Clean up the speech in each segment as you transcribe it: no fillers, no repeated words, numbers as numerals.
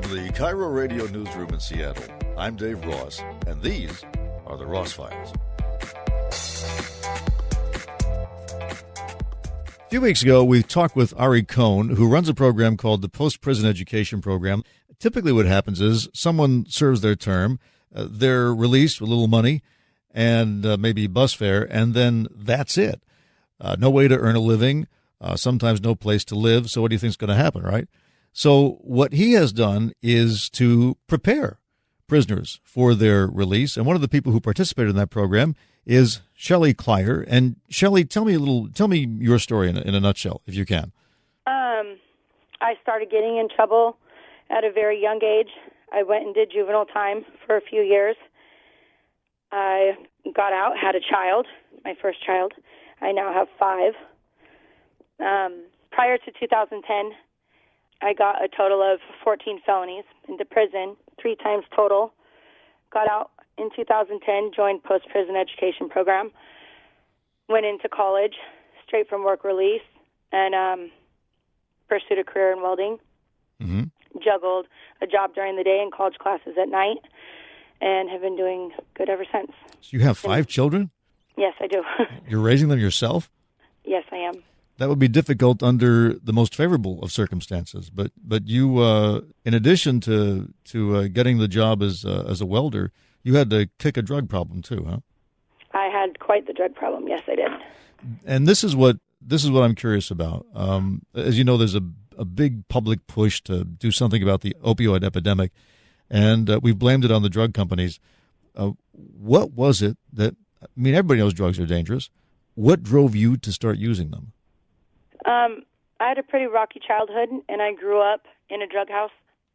From the KIRO Radio newsroom in Seattle, I'm Dave Ross, and these are the Ross Files. A few weeks ago, we talked with Ari Kohn, who runs a program called the Post-Prison Education Program. Typically what happens is someone serves their term, they're released with a little money and maybe bus fare, and then that's it. No way to earn a living, sometimes no place to live. So what do you think is going to happen, right? So what he has done is to prepare prisoners for their release. And one of the people who participated in that program is Shelly Klier. And Shelly, tell me your story in a nutshell, if you can. I started getting in trouble at a very young age. I went and did juvenile time for a few years. I got out, had a child, my first child. I now have 5. Prior to 2010, I got a total of 14 felonies into prison, 3 times total. Got out in 2010, joined post-prison education program, went into college, straight from work release, and pursued a career in welding. Mm-hmm. Juggled a job during the day and college classes at night, and have been doing good ever since. So you have 5 children? Yes, I do. You're raising them yourself? Yes, I am. That would be difficult under the most favorable of circumstances. But you, in addition to getting the job as a welder, you had to kick a drug problem too, huh? I had quite the drug problem. Yes, I did. And this is what I'm curious about. As you know, there's a big public push to do something about the opioid epidemic, and we've blamed it on the drug companies. What was it that? I mean, everybody knows drugs are dangerous. What drove you to start using them? I had a pretty rocky childhood, and I grew up in a drug house.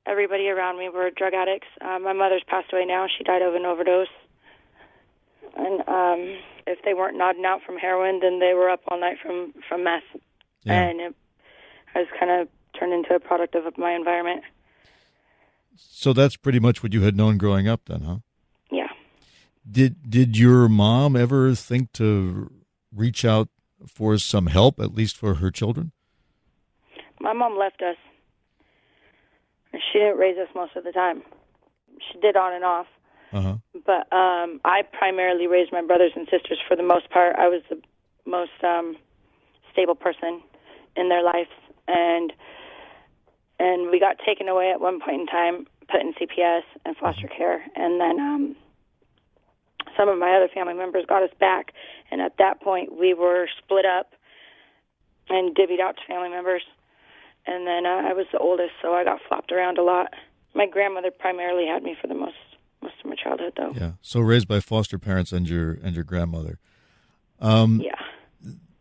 Everybody around me were drug addicts. My mother's passed away now. She died of an overdose. And if they weren't nodding out from heroin, then they were up all night from meth. Yeah. And I was kind of turned into a product of my environment. So that's pretty much what you had known growing up then, huh? Yeah. Did your mom ever think to reach out for some help, at least for her children? My mom left us. She didn't raise us most of the time. She did on and off. Uh-huh. But I primarily raised my brothers and sisters for the most part. I was the most stable person in their lives. And we got taken away at one point in time, put in CPS and foster care. And then some of my other family members got us back. And at that point, we were split up and divvied out to family members. And then I was the oldest, so I got flopped around a lot. My grandmother primarily had me for the most of my childhood, though. Yeah, so raised by foster parents and your grandmother. Yeah.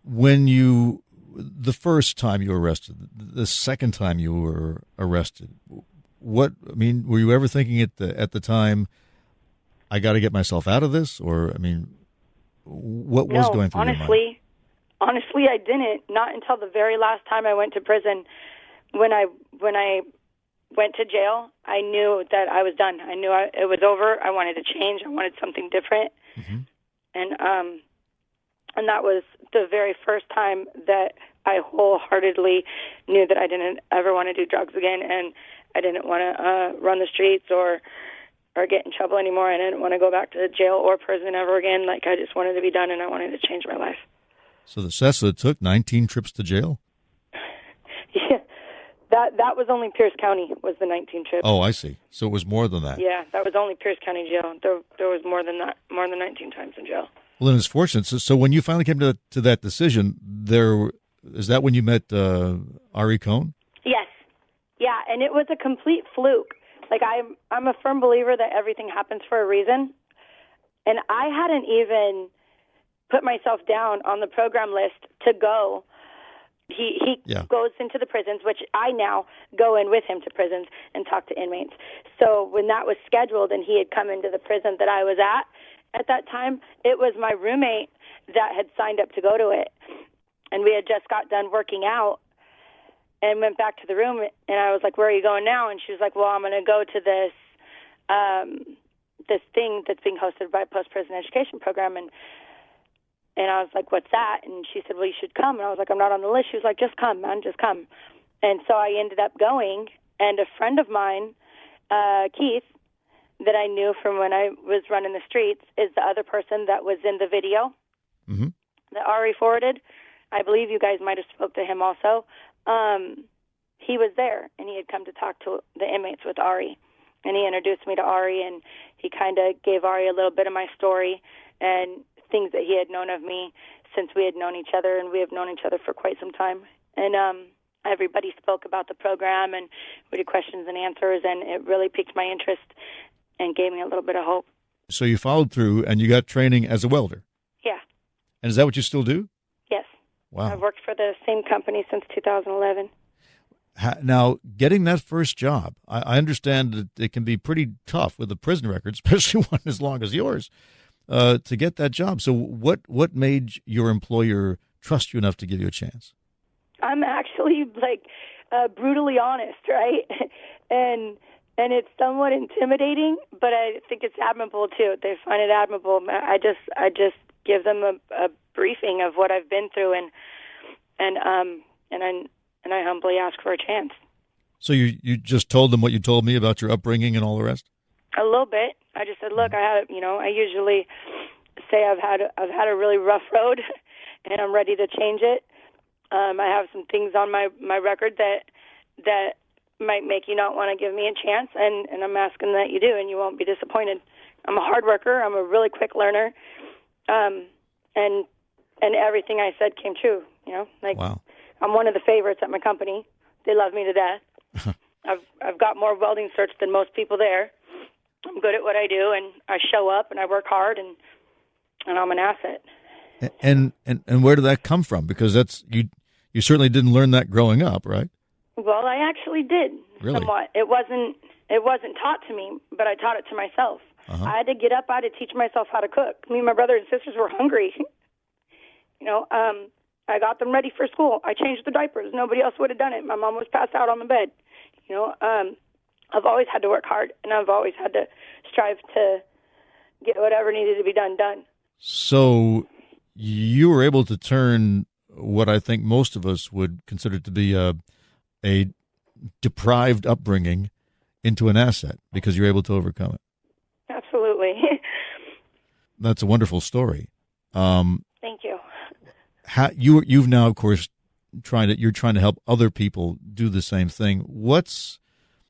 When the first time you were arrested, the second time you were arrested, were you ever thinking at the time, I got to get myself out of this? Or, what was going through your mind? Honestly, I didn't. Not until the very last time I went to prison. When I went to jail, I knew that I was done. I knew it was over. I wanted to change. I wanted something different. Mm-hmm. And that was the very first time that I wholeheartedly knew that I didn't ever want to do drugs again, and I didn't want to run the streets or get in trouble anymore. I didn't want to go back to jail or prison ever again. Like, I just wanted to be done, and I wanted to change my life. So it took 19 trips to jail? Yeah. That was only Pierce County was the 19 trips. Oh, I see. So it was more than that. Yeah, that was only Pierce County Jail. There was more than that, more than 19 times in jail. Well, then it's fortunate. So when you finally came to that decision, is that when you met Ari Kohn? Yes. Yeah, and it was a complete fluke. Like, I'm a firm believer that everything happens for a reason. And I hadn't even put myself down on the program list to go. He goes into the prisons, which I now go in with him to prisons and talk to inmates. So when that was scheduled and he had come into the prison that I was at that time, it was my roommate that had signed up to go to it. And we had just got done working out and went back to the room, and I was like, where are you going now? And she was like, well, I'm going to go to this thing that's being hosted by a post-prison education program. And I was like, what's that? And she said, well, you should come. And I was like, I'm not on the list. She was like, just come, man, just come. And so I ended up going, and a friend of mine Keith, that I knew from when I was running the streets, is the other person that was in the video that Ari forwarded. I believe you guys might have spoke to him also. He was there, and he had come to talk to the inmates with Ari. And he introduced me to Ari, and he kind of gave Ari a little bit of my story and things that he had known of me since we had known each other, and we have known each other for quite some time. And everybody spoke about the program, and we did questions and answers, and it really piqued my interest and gave me a little bit of hope. So you followed through, and you got training as a welder? Yeah. And is that what you still do? Yes. Wow. I've worked for the same company since 2011. Now, getting that first job, I understand that it can be pretty tough with a prison record, especially one as long as yours, to get that job. So what made your employer trust you enough to give you a chance? I'm actually, brutally honest, right? And it's somewhat intimidating, but I think it's admirable, too. They find it admirable. I just give them a briefing of what I've been through, and I humbly ask for a chance. So you just told them what you told me about your upbringing and all the rest? A little bit. I just said, look, I usually say I've had a really rough road, and I'm ready to change it. I have some things on my record that might make you not want to give me a chance, and I'm asking that you do, and you won't be disappointed. I'm a hard worker. I'm a really quick learner, and everything I said came true. Wow. I'm one of the favorites at my company. They love me to death. I've got more welding certs than most people there. I'm good at what I do, and I show up, and I work hard, and I'm an asset. And where did that come from? Because that's you certainly didn't learn that growing up, right? Well, I actually did. Really? Somewhat. It wasn't taught to me, but I taught it to myself. Uh-huh. I had to get up. I had to teach myself how to cook. Me and my brothers and sisters were hungry. I got them ready for school. I changed the diapers. Nobody else would have done it. My mom was passed out on the bed. I've always had to work hard, and I've always had to strive to get whatever needed to be done. So you were able to turn what I think most of us would consider to be a deprived upbringing into an asset because you're able to overcome it. Absolutely. That's a wonderful story. Thank you. You've now, of course, you're trying to help other people do the same thing. What's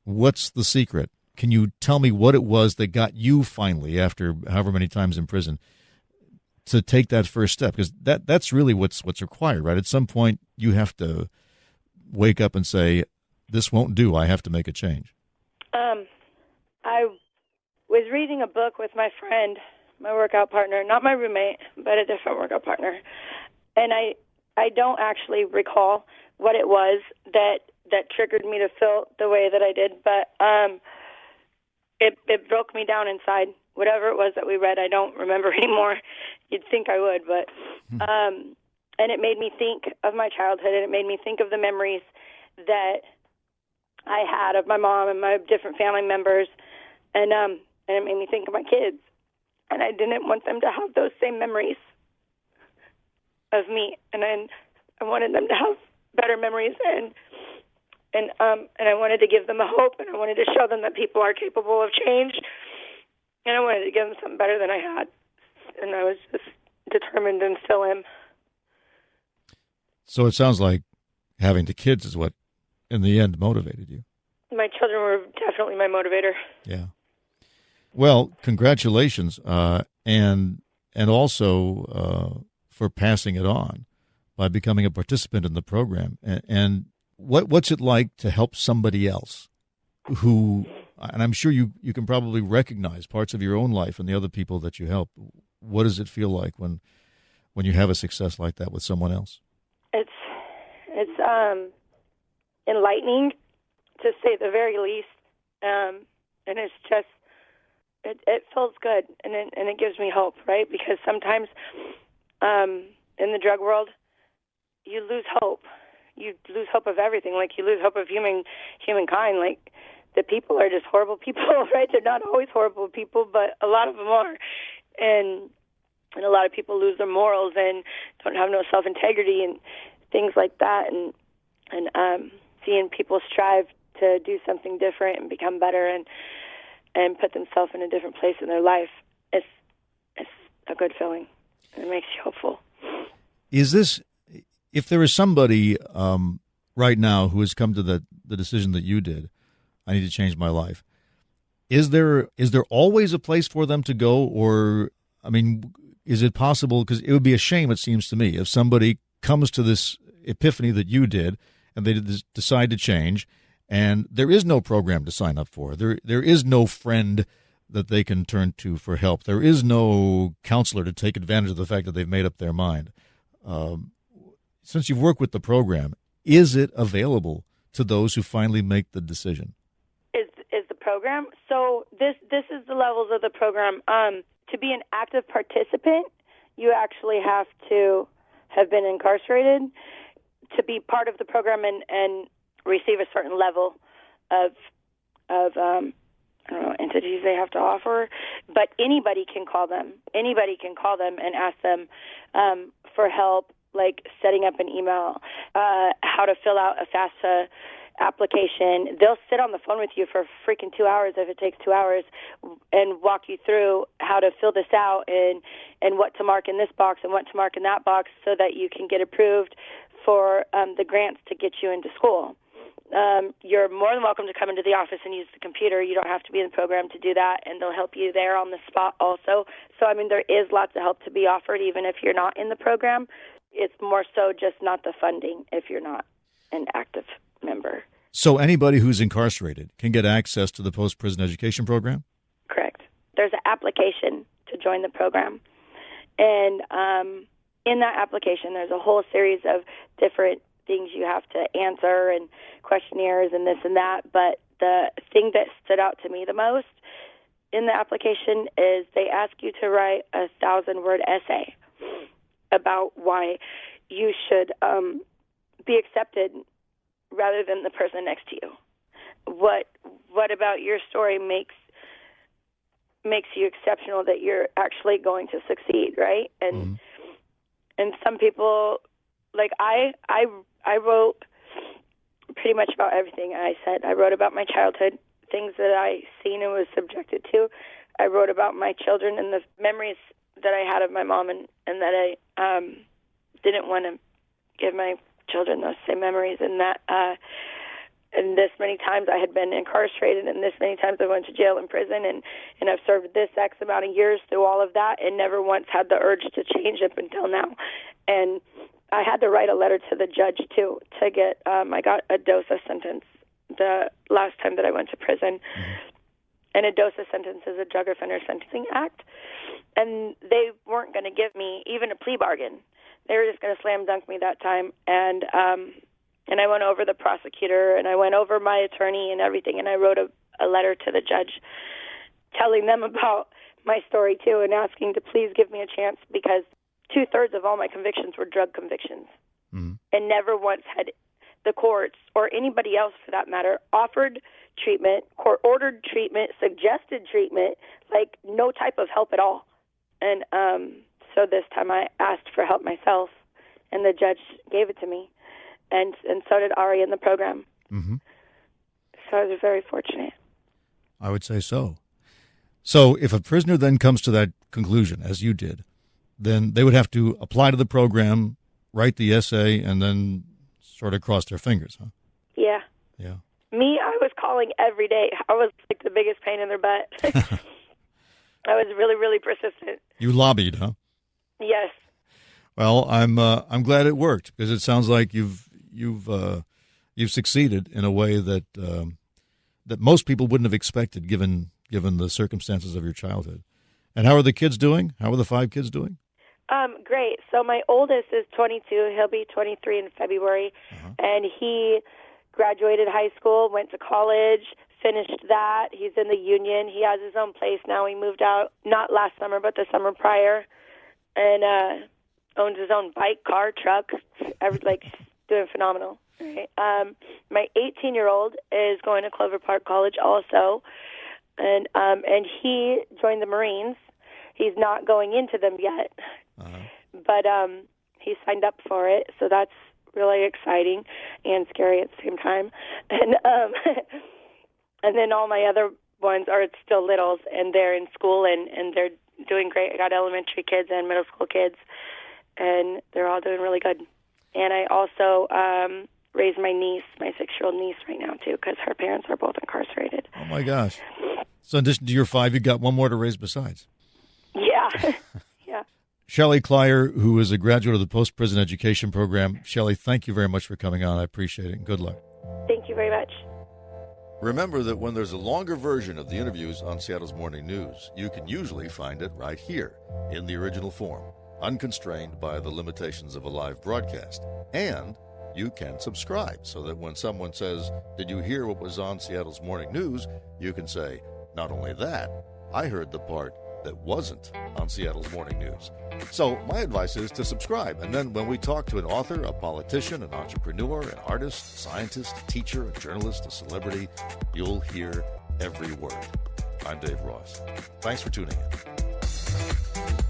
the secret? Can you tell me what it was that got you finally, after however many times in prison, to take that first step? Because that's really what's required, right? At some point, you have to wake up and say, "This won't do. I have to make a change." I was reading a book with my friend, my workout partner, not my roommate, but a different workout partner. And I don't actually recall what it was that triggered me to feel the way that I did, but it broke me down inside. Whatever it was that we read, I don't remember anymore. You'd think I would, but and it made me think of my childhood, and it made me think of the memories that I had of my mom and my different family members, and it made me think of my kids, and I didn't want them to have those same memories of me, and I wanted them to have better memories, and I wanted to give them a hope, and I wanted to show them that people are capable of change, and I wanted to give them something better than I had, and I was just determined and still am. So it sounds like having the kids is what, in the end, motivated you. My children were definitely my motivator. Yeah. Well, congratulations, and also for passing it on by becoming a participant in the program. And what's it like to help somebody else who, and I'm sure you can probably recognize parts of your own life and the other people that you help. What does it feel like when you have a success like that with someone else? It's enlightening, to say the very least, and it's just it feels good, and it gives me hope, right? Because sometimes in the drug world, you lose hope. You lose hope of everything. Like, you lose hope of humankind. Like, the people are just horrible people, right? They're not always horrible people, but a lot of them are, and a lot of people lose their morals and don't have no self-integrity and things like that, and seeing people strive to do something different and become better and put themselves in a different place in their life, it's a good feeling. It makes you hopeful. Is this, if there is somebody right now who has come to the decision that you did, I need to change my life, is there always a place for them to go? Or, I mean, is it possible, because it would be a shame, it seems to me, if somebody comes to this epiphany that you did and they decide to change, and there is no program to sign up for. There is no friend that they can turn to for help. There is no counselor to take advantage of the fact that they've made up their mind. Since you've worked with the program, is it available to those who finally make the decision? Is the program? So this is the levels of the program. To be an active participant, you actually have to have been incarcerated. To be part of the program and receive a certain level of I don't know, entities they have to offer, but anybody can call them. Anybody can call them and ask them for help, like setting up an email, how to fill out a FAFSA application. They'll sit on the phone with you for freaking 2 hours, if it takes 2 hours, and walk you through how to fill this out and what to mark in this box and what to mark in that box so that you can get approved for the grants to get you into school. You're more than welcome to come into the office and use the computer. You don't have to be in the program to do that, and they'll help you there on the spot also. So, I mean, there is lots of help to be offered, even if you're not in the program. It's more so just not the funding if you're not an active member. So anybody who's incarcerated can get access to the post-prison education program? Correct. There's an application to join the program. And in that application, there's a whole series of different things you have to answer and questionnaires and this and that. But the thing that stood out to me the most in the application is they ask you to write a 1,000-word essay about why you should be accepted rather than the person next to you. What about your story makes you exceptional that you're actually going to succeed, right? And and some people, like I wrote pretty much about everything I said. I wrote about my childhood, things that I seen and was subjected to. I wrote about my children and the memories that I had of my mom and that I didn't want to give my children those same memories, and that and this many times I had been incarcerated, and this many times I went to jail and prison, and I've served this X amount of years through all of that and never once had the urge to change up until now. And I had to write a letter to the judge, too, to get, I got a DOSA sentence the last time that I went to prison. And a DOSA sentence is a Drug Offender Sentencing Act. And they weren't going to give me even a plea bargain. They were just going to slam dunk me that time. And I went over the prosecutor, and I went over my attorney and everything, and I wrote a letter to the judge telling them about my story, too, and asking to please give me a chance because 2/3 of all my convictions were drug convictions. And never once had the courts, or anybody else for that matter, offered treatment, court-ordered treatment, suggested treatment, like no type of help at all. And so this time I asked for help myself, and the judge gave it to me. And so did Ari in the program. So I was very fortunate. I would say so. So if a prisoner then comes to that conclusion, as you did, then they would have to apply to the program, write the essay, and then sort of cross their fingers, huh? Yeah. Yeah. Me, I was calling every day. I was like the biggest pain in their butt. I was really, really persistent. You lobbied, huh? Yes. Well, I'm glad it worked because it sounds like you've succeeded in a way that that most people wouldn't have expected given the circumstances of your childhood. And how are the kids doing? How are the 5 kids doing? Great. So my oldest is 22. He'll be 23 in February, and he graduated high school, went to college, finished that. He's in the union. He has his own place now. He moved out not last summer, but the summer prior, and owns his own bike, car, truck. Doing phenomenal. Right? My 18-year-old is going to Clover Park College also, and he joined the Marines. He's not going into them yet, but he signed up for it, so that's really exciting and scary at the same time. And and then all my other ones are still littles, and they're in school, and they're doing great. I got elementary kids and middle school kids, and they're all doing really good. And I also raise my niece, my 6-year-old niece right now, too, because her parents are both incarcerated. Oh, my gosh. So in addition to your 5, you got one more to raise besides. Yeah. Yeah. Shelly Klier, who is a graduate of the Post-Prison Education Program. Shelly, thank you very much for coming on. I appreciate it, and good luck. Thank you very much. Remember that when there's a longer version of the interviews on Seattle's Morning News, you can usually find it right here in the original form, unconstrained by the limitations of a live broadcast. And you can subscribe so that when someone says, "Did you hear what was on Seattle's Morning News?" you can say, "Not only that, I heard the part that wasn't on Seattle's Morning News." So my advice is to subscribe. And then when we talk to an author, a politician, an entrepreneur, an artist, a scientist, a teacher, a journalist, a celebrity, you'll hear every word. I'm Dave Ross. Thanks for tuning in.